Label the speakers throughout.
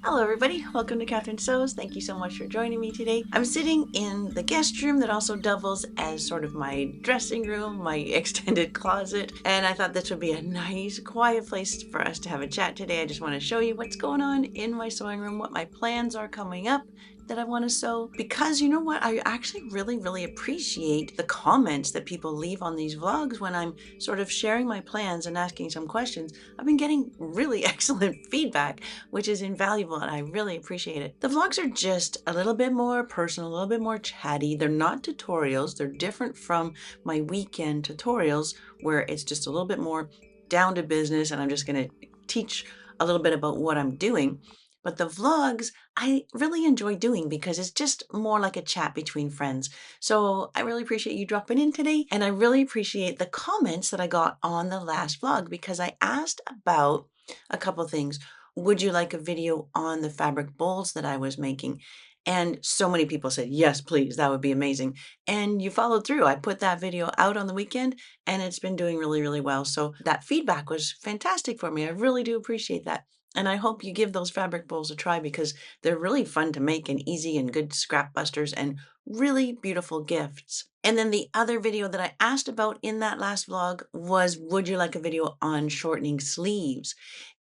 Speaker 1: Hello everybody, welcome to Catherine Sews. Thank you so much for joining me today. I'm sitting in the guest room that also doubles as sort of my dressing room, my extended closet, and I thought this would be a nice quiet place for us to have a chat today. I just want to show you what's going on in my sewing room, what my plans are coming up that I want to sew, because you know what, I actually really appreciate the comments that people leave on these vlogs when I'm sort of sharing my plans and asking some questions. I've been getting really excellent feedback, which is invaluable, and I really appreciate it. The vlogs are just a little bit more personal, a little bit more chatty. They're not tutorials. They're different from my weekend tutorials where it's just a little bit more down to business and I'm just going to teach a little bit about what I'm doing. But the vlogs I really enjoy doing because it's just more like a chat between friends. So I really appreciate you dropping in today, and I really appreciate the comments that I got on the last vlog because I asked about a couple things. Would you like a video on the fabric bowls that I was making? And so many people said, yes, please, that would be amazing. And you followed through. I put that video out on the weekend and it's been doing really well. So that feedback was fantastic for me. I really do appreciate that. And I hope you give those fabric bowls a try because they're really fun to make and easy and good scrap busters and really beautiful gifts. And then the other video that I asked about in that last vlog was, would you like a video on shortening sleeves?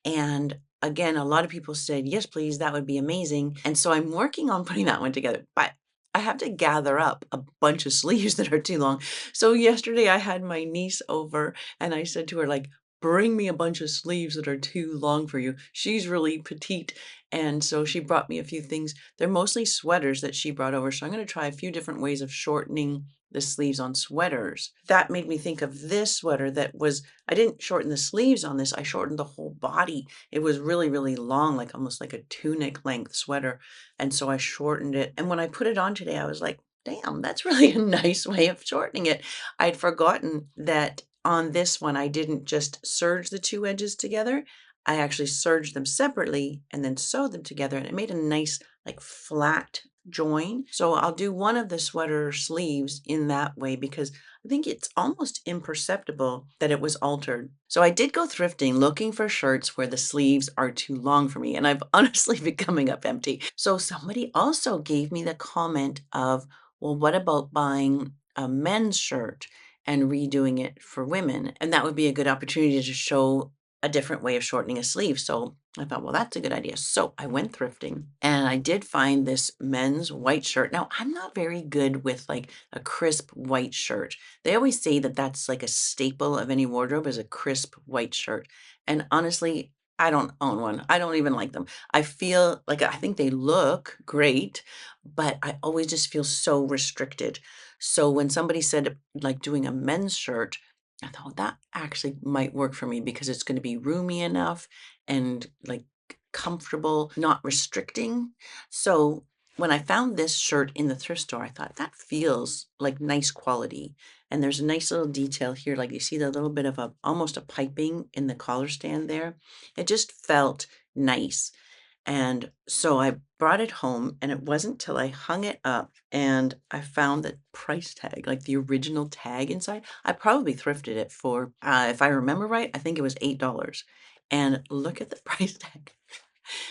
Speaker 1: And again, a lot of people said, yes, please, that would be amazing. And so I'm working on putting that one together, but I have to gather up a bunch of sleeves that are too long. So yesterday I had my niece over and I said to her, like, bring me a bunch of sleeves that are too long for you. She's really petite. And so she brought me a few things. They're mostly sweaters that she brought over. So I'm going to try a few different ways of shortening the sleeves on sweaters. That made me think of this sweater that was, I didn't shorten the sleeves on this. I shortened the whole body. It was really long, like almost like a tunic length sweater. And so I shortened it. And when I put it on today, I was like, damn, that's really a nice way of shortening it. I'd forgotten that on this one, I didn't just serge the two edges together. I actually serged them separately and then sewed them together, and it made a nice like flat join. So I'll do one of the sweater sleeves in that way because I think it's almost imperceptible that it was altered. So I did go thrifting looking for shirts where the sleeves are too long for me, and I've honestly been coming up empty. So somebody also gave me the comment of, well, what about buying a men's shirt and redoing it for women? And that would be a good opportunity to show a different way of shortening a sleeve. So I thought, well, that's a good idea. So I went thrifting and I did find this men's white shirt. Now, I'm not very good with like a crisp white shirt. They always say that that's like a staple of any wardrobe is a crisp white shirt. And honestly, I don't own one. I don't even like them. I feel like I think they look great, but I always just feel so restricted. So when somebody said like doing a men's shirt, I thought that actually might work for me because it's going to be roomy enough and like comfortable, not restricting. So when I found this shirt in the thrift store, I thought that feels like nice quality. And there's a nice little detail here. Like you see the little bit of almost a piping in the collar stand there. It just felt nice. And so I brought it home, and it wasn't till I hung it up and I found the price tag, like the original tag inside. I probably thrifted it for, if I remember right, I think it was $8. And look at the price tag.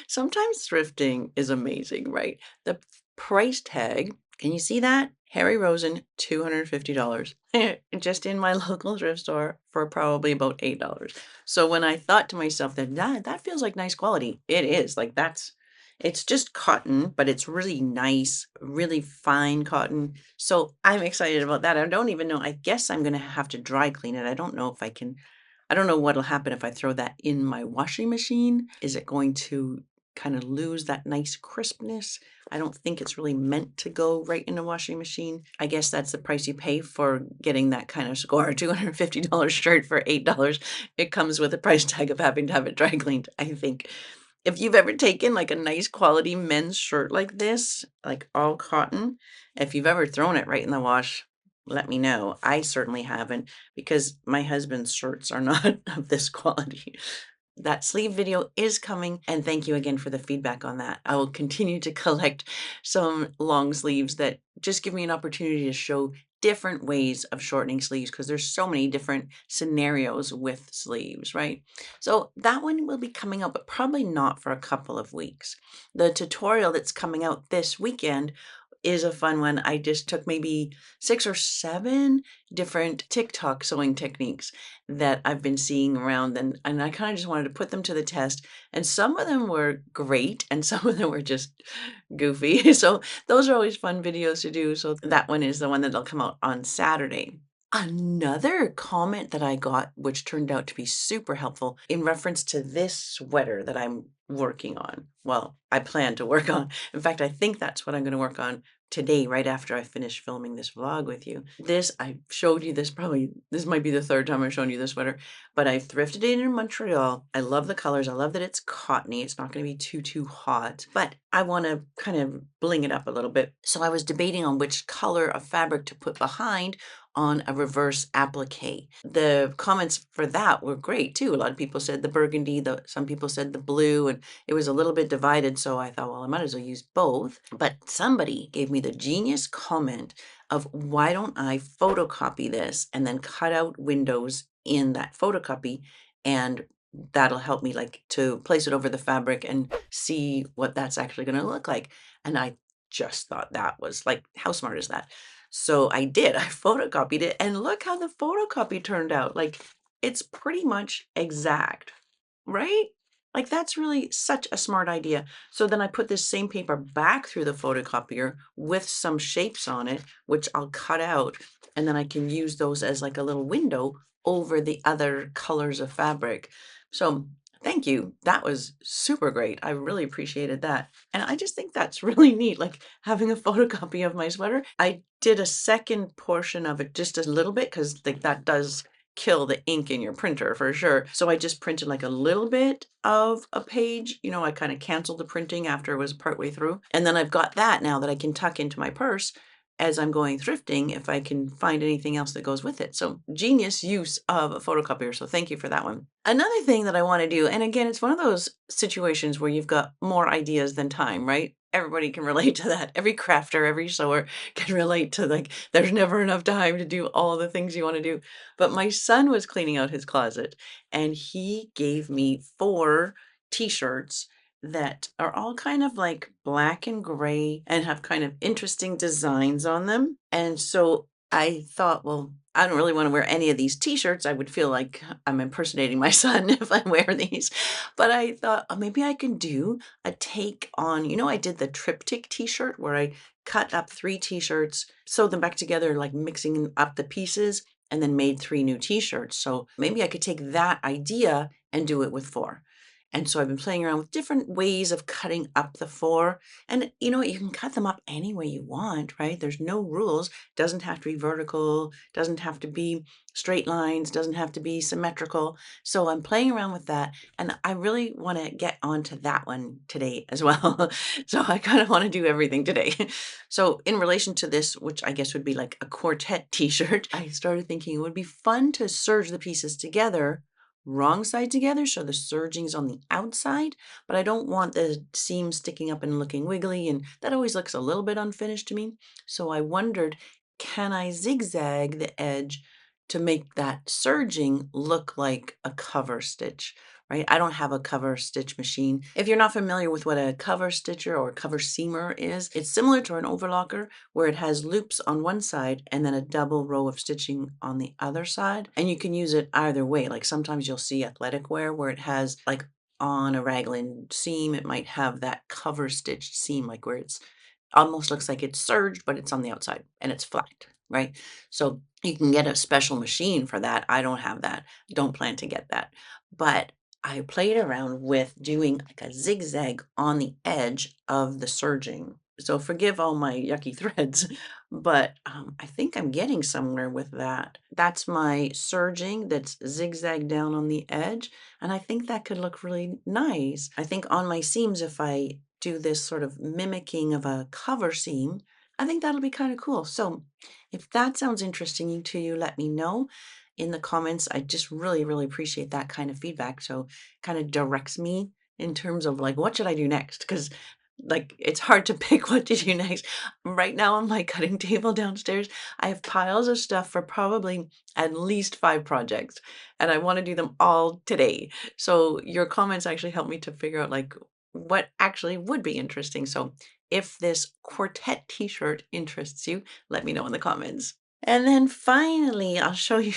Speaker 1: Sometimes thrifting is amazing, right? The price tag, can you see that? Harry Rosen, $250. Just in my local thrift store for probably about $8. So when I thought to myself that feels like nice quality, it is. Like it's just cotton, but it's really nice, really fine cotton. So I'm excited about that. I don't even know. I guess I'm going to have to dry clean it. I don't know if I can. I don't know what'll happen if I throw that in my washing machine. Is it going to kind of lose that nice crispness? I don't think it's really meant to go right in a washing machine. I guess that's the price you pay for getting that kind of score, $250 shirt for $8. It comes with a price tag of having to have it dry cleaned, I think. If you've ever taken like a nice quality men's shirt like this, like all cotton, if you've ever thrown it right in the wash, let me know. I certainly haven't because my husband's shirts are not of this quality. That sleeve video is coming, and thank you again for the feedback on that. I will continue to collect some long sleeves that just give me an opportunity to show different ways of shortening sleeves because there's so many different scenarios with sleeves, right? So that one will be coming out, but probably not for a couple of weeks. The tutorial that's coming out this weekend is a fun one. I just took maybe 6 or 7 different TikTok sewing techniques that I've been seeing around, and I kind of just wanted to put them to the test. And some of them were great, and some of them were just goofy. So those are always fun videos to do. So that one is the one that'll come out on Saturday. Another comment that I got, which turned out to be super helpful in reference to this sweater that I'm working on. Well, I plan to work on. In fact, I think that's what I'm going to work on today, right after I finish filming this vlog with you. This, I showed you this probably, this might be the 3rd time I've shown you this sweater, but I thrifted it in Montreal. I love the colors. I love that it's cottony. It's not going to be too hot, but I want to kind of bling it up a little bit. So I was debating on which color of fabric to put behind on a reverse applique. The comments for that were great too. A lot of people said the burgundy, some people said the blue, and it was a little bit divided. So I thought, well, I might as well use both. But somebody gave me the genius comment of why don't I photocopy this and then cut out windows in that photocopy, and that'll help me like to place it over the fabric and see what that's actually going to look like. And I just thought that was like, how smart is that? So I did. I photocopied it, and look how the photocopy turned out. Like, it's pretty much exact, right? Like, that's really such a smart idea. So then I put this same paper back through the photocopier with some shapes on it, which I'll cut out, and then I can use those as like a little window over the other colors of fabric. So thank you. That was super great. I really appreciated that. And I just think that's really neat, like having a photocopy of my sweater. I did a second portion of it just a little bit because like that does kill the ink in your printer for sure. So I just printed like a little bit of a page. You know, I kind of canceled the printing after it was partway through. And then I've got that now that I can tuck into my purse as I'm going thrifting if I can find anything else that goes with it. So genius use of a photocopier. So thank you for that one. Another thing that I want to do, and again, it's one of those situations where you've got more ideas than time, right? Everybody can relate to that. Every crafter, every sewer can relate to like, there's never enough time to do all the things you want to do. But my son was cleaning out his closet and he gave me 4 t-shirts that are all kind of like black and gray and have kind of interesting designs on them. And so I thought, well, I don't really want to wear any of these t-shirts. I would feel like I'm impersonating my son if I wear these. But I thought, oh, maybe I can do a take on, you know, I did the triptych t-shirt where I cut up 3 t-shirts, sewed them back together, like mixing up the pieces, and then made 3 new t-shirts. So maybe I could take that idea and do it with 4. And so I've been playing around with different ways of cutting up the 4. And you know what? You can cut them up any way you want, right? There's no rules. Doesn't have to be vertical, doesn't have to be straight lines, doesn't have to be symmetrical. So I'm playing around with that. And I really want to get onto that one today as well. So I kind of want to do everything today. So in relation to this, which I guess would be like a quartet t-shirt, I started thinking it would be fun to serge the pieces together wrong side together, so the serging's on the outside, but I don't want the seam sticking up and looking wiggly, and that always looks a little bit unfinished to me. So I wondered, can I zigzag the edge to make that serging look like a cover stitch, right? I don't have a cover stitch machine. If you're not familiar with what a cover stitcher or cover seamer is, it's similar to an overlocker where it has loops on one side and then a double row of stitching on the other side. And you can use it either way. Like sometimes you'll see athletic wear where it has like on a raglan seam, it might have that cover stitched seam, like where it's almost looks like it's serged, but it's on the outside and it's flat, right? So you can get a special machine for that. I don't have that. Don't plan to get that. But I played around with doing like a zigzag on the edge of the serging. So forgive all my yucky threads, but I think I'm getting somewhere with that. That's my serging that's zigzag down on the edge. And I think that could look really nice. I think on my seams, if I do this sort of mimicking of a cover seam, I think that'll be kind of cool. So if that sounds interesting to you, let me know in the comments. I just really appreciate that kind of feedback. So kind of directs me in terms of like, what should I do next? Because like, it's hard to pick what to do next. Right now on my cutting table downstairs, I have piles of stuff for probably at least 5 projects, and I want to do them all today. So your comments actually helped me to figure out like what actually would be interesting. So if this quartet t-shirt interests you, let me know in the comments. And then finally, I'll show you.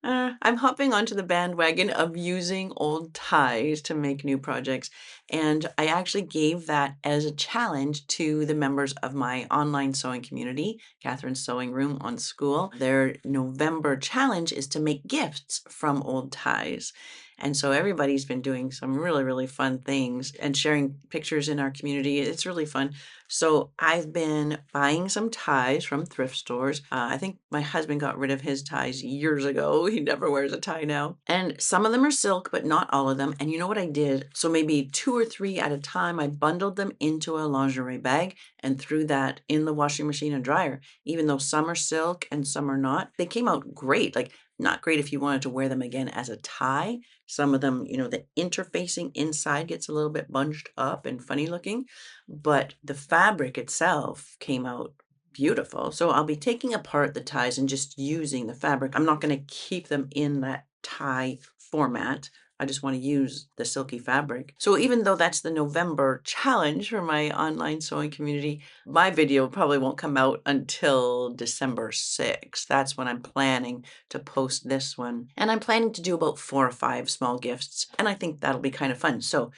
Speaker 1: I'm hopping onto the bandwagon of using old ties to make new projects. And I actually gave that as a challenge to the members of my online sewing community, Catherine's Sewing Room on School. Their November challenge is to make gifts from old ties. And so everybody's been doing some really, really fun things and sharing pictures in our community. It's really fun. So I've been buying some ties from thrift stores. I think my husband got rid of his ties years ago. He never wears a tie now. And some of them are silk, but not all of them. And you know what I did? So maybe 2 or 3 at a time, I bundled them into a lingerie bag and threw that in the washing machine and dryer. Even though some are silk and some are not, they came out great. Like, not great if you wanted to wear them again as a tie. Some of them, the interfacing inside gets a little bit bunched up and funny looking, but the fabric itself came out beautiful. So I'll be taking apart the ties and just using the fabric. I'm not going to keep them in that tie format. I just want to use the silky fabric. So even though that's the November challenge for my online sewing community, my video probably won't come out until December 6th. That's when I'm planning to post this one. And I'm planning to do about 4 or 5 small gifts. And I think that'll be kind of fun. So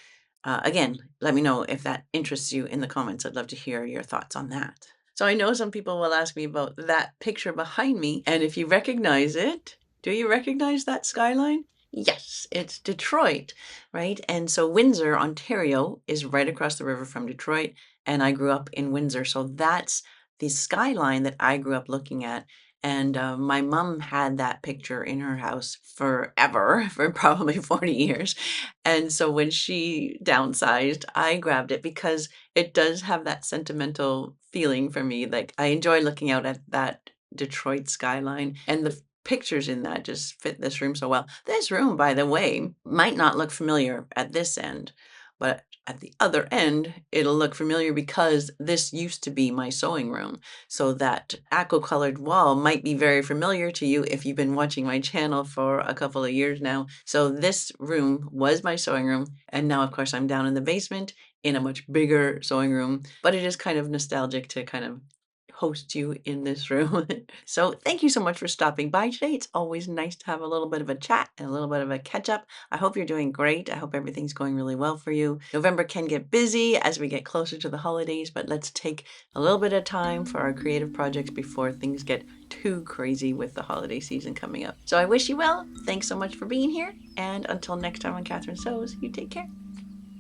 Speaker 1: again, let me know if that interests you in the comments. I'd love to hear your thoughts on that. So I know some people will ask me about that picture behind me. And if you recognize it, do you recognize that skyline? Yes, it's Detroit, right? And so Windsor, Ontario is right across the river from Detroit. And I grew up in Windsor. So that's the skyline that I grew up looking at. And my mom had that picture in her house forever, for probably 40 years. And so when she downsized, I grabbed it because it does have that sentimental feeling for me. Like, I enjoy looking out at that Detroit skyline, and the pictures in that just fit this room so well. This room, by the way, might not look familiar at this end, but at the other end, it'll look familiar because this used to be my sewing room. So that aqua-colored wall might be very familiar to you if you've been watching my channel for a couple of years now. So this room was my sewing room, and now of course I'm down in the basement in a much bigger sewing room, but it is kind of nostalgic to kind of host you in this room. So thank you so much for stopping by today. It's always nice to have a little bit of a chat and a little bit of a catch up. I hope you're doing great. I hope everything's going really well for you. November can get busy as we get closer to the holidays, but let's take a little bit of time for our creative projects before things get too crazy with the holiday season coming up. So I wish you well. Thanks so much for being here. And until next time on Catherine Sews, you take care.